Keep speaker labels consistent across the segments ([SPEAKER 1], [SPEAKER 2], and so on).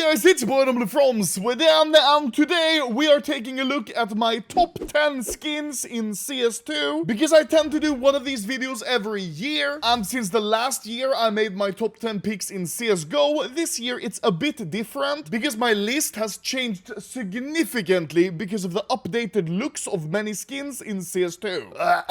[SPEAKER 1] guys, it's boy from Sweden, and today we are taking a look at my top 10 skins in CS2, because I tend to do one of these videos every year, and since the last year I made my top 10 picks in CSGO, this year it's a bit different, because my list has changed significantly because of the updated looks of many skins in CS2.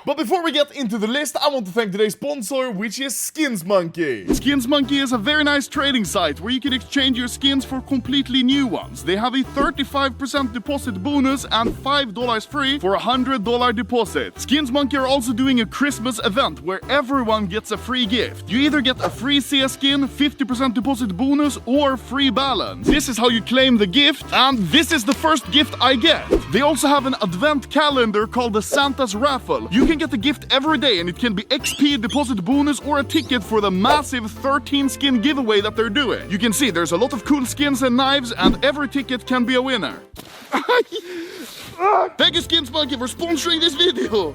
[SPEAKER 1] But before we get into the list, I want to thank today's sponsor, which is SkinsMonkey. SkinsMonkey is a very nice trading site where you can exchange your skins for completely new ones. They have a 35% deposit bonus and $5 free for a $100 deposit. SkinsMonkey are also doing a Christmas event where everyone gets a free gift. You either get a free CS skin, 50% deposit bonus, or free balance. This is how you claim the gift, and this is the first gift I get. They also have an advent calendar called the Santa's Raffle. You can get a gift every day, and it can be XP, deposit bonus, or a ticket for the massive 13 skin giveaway that they're doing. You can see there's a lot of cool skins and knives, and every ticket can be a winner. Thank you, SkinsMonkey, for sponsoring this video.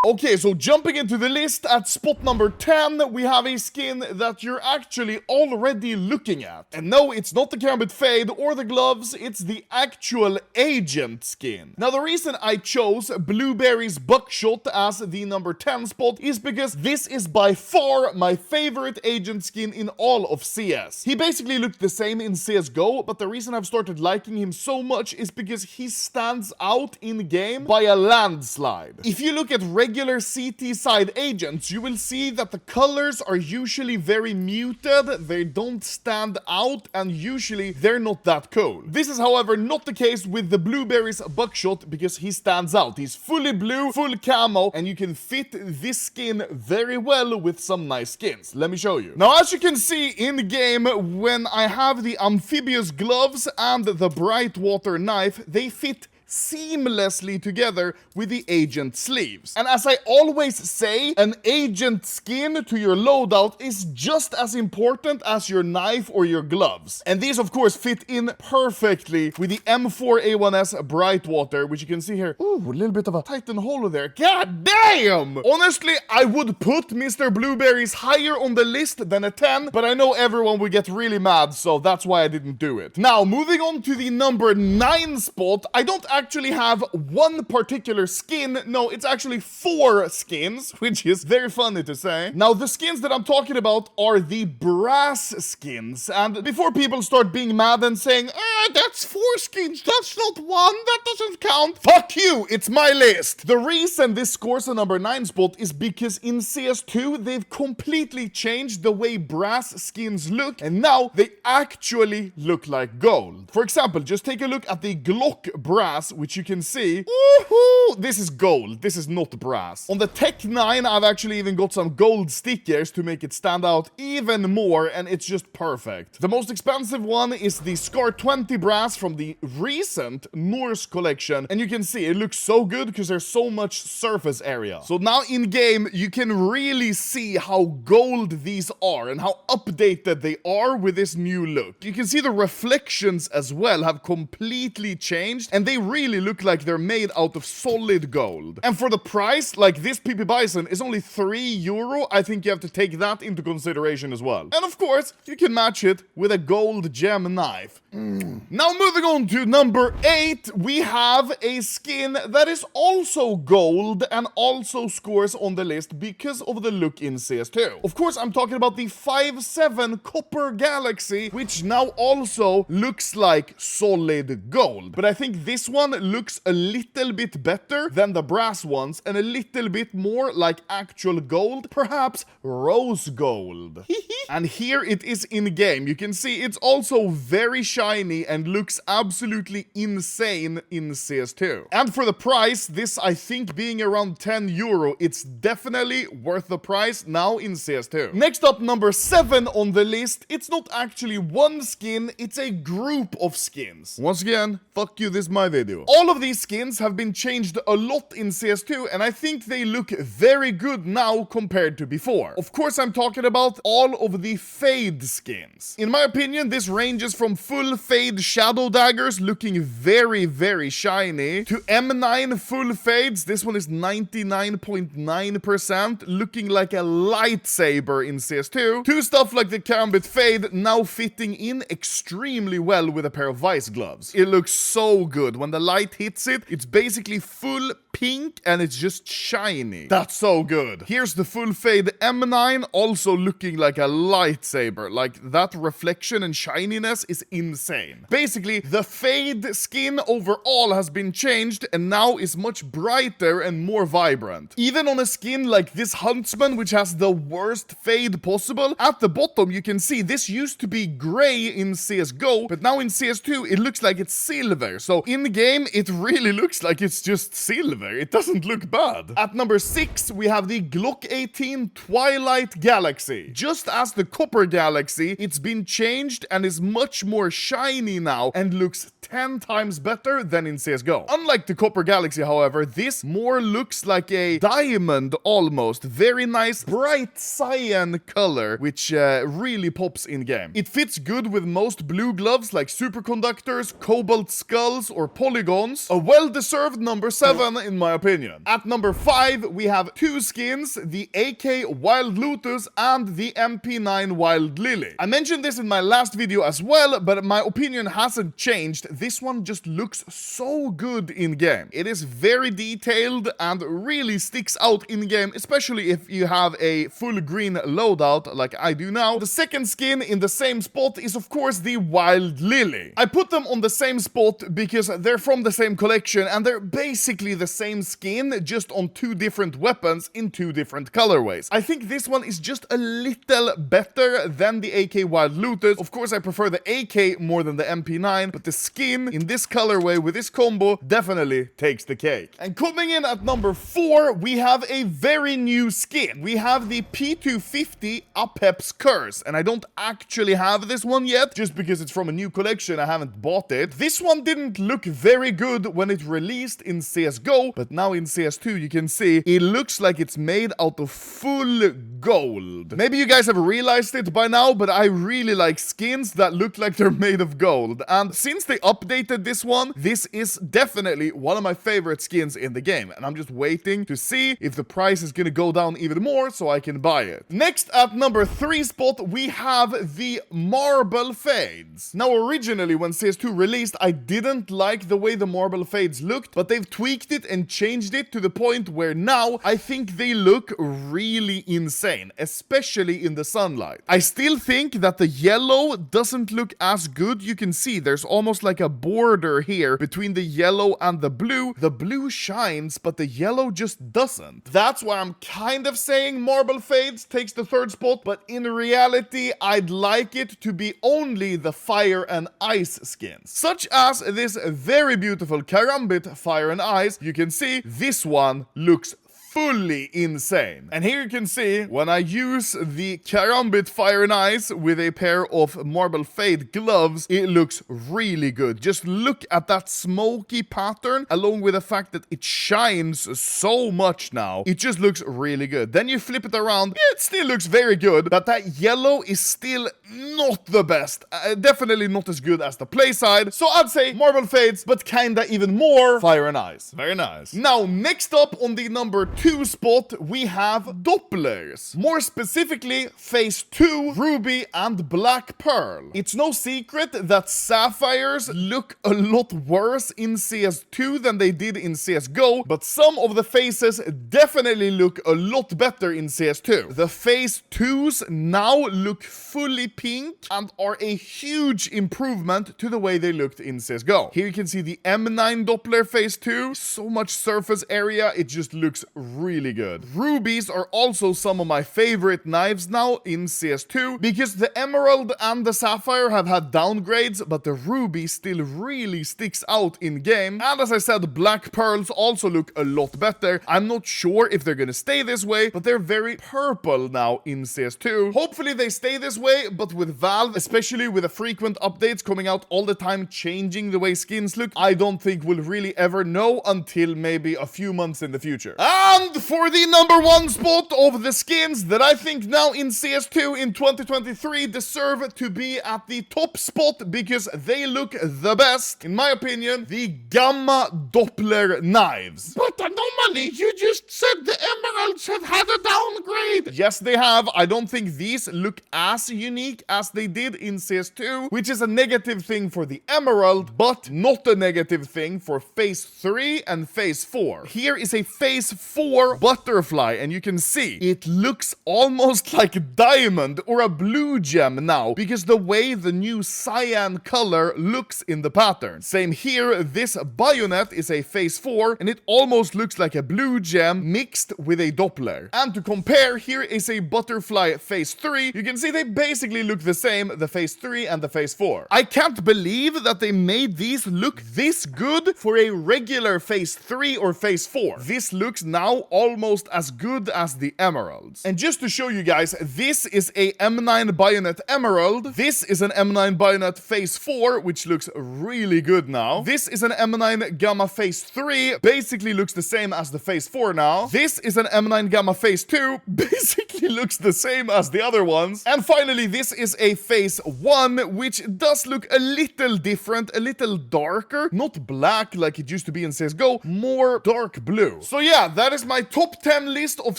[SPEAKER 1] Okay, so jumping into the list, at spot number 10, we have a skin that you're actually already looking at. And no, it's not the Gambit Fade or the gloves, it's the actual Agent skin. Now, the reason I chose Blueberries Buckshot as the number 10 spot is because this is by far my favorite Agent skin in all of CS. He basically looked the same in CSGO, but the reason I've started liking him so much is because he stands out in game by a landslide. If you look at regular CT side agents, you will see that the colors are usually very muted, they don't stand out, and usually they're not that cool. This is, however, not the case with the Blueberries Buckshot because he stands out. He's fully blue, full camo, and you can fit this skin very well with some nice skins. Let me show you. Now, as you can see in the game, when I have the amphibious gloves and the bright water knife, they fit seamlessly together with the Agent sleeves. And as I always say, an Agent skin to your loadout is just as important as your knife or your gloves. And these, of course, fit in perfectly with the M4A1S Brightwater, which you can see here. Ooh, a little bit of a Titan holo there. God damn! Honestly, I would put Mr. Blueberries higher on the list than a 10, but I know everyone would get really mad, so that's why I didn't do it. Now, moving on to the number 9 spot, I don't actually have one particular skin. No, it's actually 4 skins, which is very funny to say. Now, the skins that I'm talking about are the brass skins. And before people start being mad and saying, that's 4 skins, that's not 1, that doesn't count. Fuck you, it's my list. The reason this scores a number 9 spot is because in CS2, they've completely changed the way brass skins look, and now they actually look like gold. For example, just take a look at the Glock brass, which you can see. Woohoo! This is gold. This is not brass. On the Tech 9, I've actually even got some gold stickers to make it stand out even more, and it's just perfect. The most expensive one is the Scar 20 brass from the recent Norse collection, and you can see it looks so good because there's so much surface area. So now in game, you can really see how gold these are and how updated they are with this new look. You can see the reflections as well have completely changed, and they really look like they're made out of solid gold. And for the price, like this PP Bison is only €3, I think you have to take that into consideration as well. And of course, you can match it with a gold gem knife. Now moving on to number 8, we have a skin that is also gold and also scores on the list because of the look in CS2. Of course, I'm talking about the 5.7 Copper Galaxy, which now also looks like solid gold. But I think this one looks a little bit better than the brass ones and a little bit more like actual gold, perhaps rose gold. And here it is in game. You can see it's also very shiny and looks absolutely insane in CS2. And for the price, this I think being around €10, it's definitely worth the price now in CS2. Next up, number 7 on the list. It's not actually one skin, it's a group of skins. Once again, fuck you, this is my video. CS2. All of these skins have been changed a lot in CS2, and I think they look very good now compared to before. Of course, I'm talking about all of the fade skins. In my opinion, this ranges from full fade shadow daggers looking very, very shiny to M9 full fades. This one is 99.9%, looking like a lightsaber in CS2, to stuff like the Karambit Fade now fitting in extremely well with a pair of Vice gloves. It looks so good. When the light hits it, it's basically full pink and it's just shiny. That's so good. Here's the full fade M9, also looking like a lightsaber. Like, that reflection and shininess is insane. Basically, the fade skin overall has been changed and now is much brighter and more vibrant. Even on a skin like this Huntsman, which has the worst fade possible, at the bottom you can see this used to be gray in CSGO, but now in CS2 it looks like it's silver. So in the game it really looks like it's just silver. It doesn't look bad. At number 6, we have the Glock 18 Twilight Galaxy. Just as the Copper Galaxy, it's been changed and is much more shiny now and looks 10 times better than in CSGO. Unlike the Copper Galaxy, however, this more looks like a diamond almost. Very nice, bright cyan color, which really pops in game. It fits good with most blue gloves like superconductors, cobalt skulls, or polygons. A well-deserved number 7 in my opinion. At number 5, we have two skins, the AK WildLutus and the MP9 Wild Lily. I mentioned this in my last video as well, but my opinion hasn't changed. This one just looks so good in game. It is very detailed and really sticks out in game, especially if you have a full green loadout like I do now. The second skin in the same spot is of course the Wild Lily. I put them on the same spot because they're from the same collection and they're basically the same skin, just on two different weapons in two different colorways. I think this one is just a little better than the AK WildLutus. Of course, I prefer the AK more than the MP9, but the skin in this colorway with this combo definitely takes the cake. And coming in at number 4, we have a very new skin. We have the P250 Upep's Curse, and I don't actually have this one yet, just because it's from a new collection. I haven't bought it. This one didn't look very good when it released in CSGO, but now in CS2 you can see it looks like it's made out of full gold. Maybe you guys have realized it by now, but I really like skins that look like they're made of gold. And since they updated this one, this is definitely one of my favorite skins in the game. And I'm just waiting to see if the price is gonna go down even more so I can buy it. Next, at number 3 spot, we have the Marble Fades. Now, originally when CS2 released, I didn't like the way the Marble Fades looked, but they've tweaked it and changed it to the point where now I think they look really insane, especially in the sunlight. I still think that the yellow doesn't look as good. You can see there's almost like a border here between the yellow and the blue. The blue shines, but the yellow just doesn't. That's why I'm kind of saying Marble Fades takes the 3rd spot, but in reality, I'd like it to be only the Fire and Ice skins, such as this very beautiful Karambit Fire and Ice. You can see this one looks fully insane. And here you can see when I use the Karambit Fire and Ice with a pair of Marble Fade gloves, it looks really good. Just look at that smoky pattern along with the fact that it shines so much now. It just looks really good. Then you flip it around, it still looks very good, but that yellow is still not the best. Definitely not as good as the play side. So I'd say Marble Fades, but kinda even more Fire and Ice. Very nice. Now, next up on the number 2 spot, we have Dopplers. More specifically, Phase 2, Ruby, and Black Pearl. It's no secret that Sapphires look a lot worse in CS2 than they did in CSGO, but some of the phases definitely look a lot better in CS2. The Phase 2s now look fully pink and are a huge improvement to the way they looked in CSGO. Here you can see the M9 Doppler Phase 2. So much surface area, it just looks really good. Rubies are also some of my favorite knives now in CS2 because the emerald and the sapphire have had downgrades, but the ruby still really sticks out in game. And as I said, black pearls also look a lot better. I'm not sure if they're gonna stay this way, but they're very purple now in CS2. Hopefully they stay this way, but with Valve, especially with the frequent updates coming out all the time, changing the way skins look, I don't think we'll really ever know until maybe a few months in the future. And for the number one spot of the skins that I think now in CS2 in 2023 deserve to be at the top spot because they look the best, in my opinion, the Gamma Doppler knives.
[SPEAKER 2] But normally you just said the emeralds have had a downgrade.
[SPEAKER 1] Yes, they have. I don't think these look as unique as they did in CS2, which is a negative thing for the emerald, but not a negative thing for phase 3 and phase 4. Here is a phase 4 butterfly, and you can see it looks almost like a diamond or a blue gem now because the way the new cyan color looks in the pattern. Same here, this bayonet is a phase 4 and it almost looks like a blue gem mixed with a Doppler. And to compare, here is a butterfly phase 3. You can see they basically look the same, the phase 3 and the phase 4. I can't believe that they made these look this good for a regular phase 3 or phase 4. This looks now almost as good as the emeralds. And just to show you guys, this is a M9 bayonet emerald. This is an M9 bayonet phase 4, which looks really good now. This is an M9 gamma phase 3, basically looks the same as the phase 4 now. This is an M9 gamma phase 2, basically looks the same as the other ones. And finally, this is a phase 1, which does look a little different, a little darker, not black like it used to be in CSGO, more dark blue. So yeah, that is my top 10 list of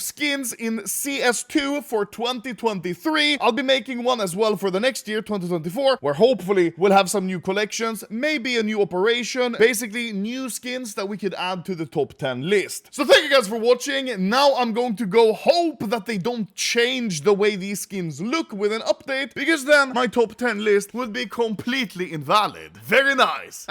[SPEAKER 1] skins in CS2 for 2023. I'll be making one as well for the next year, 2024, where hopefully we'll have some new collections, maybe a new operation, basically new skins that we could add to the top 10 list. So thank you guys for watching. Now I'm going to go hope that they don't change the way these skins look with an update, because then my top 10 list would be completely invalid. Very nice.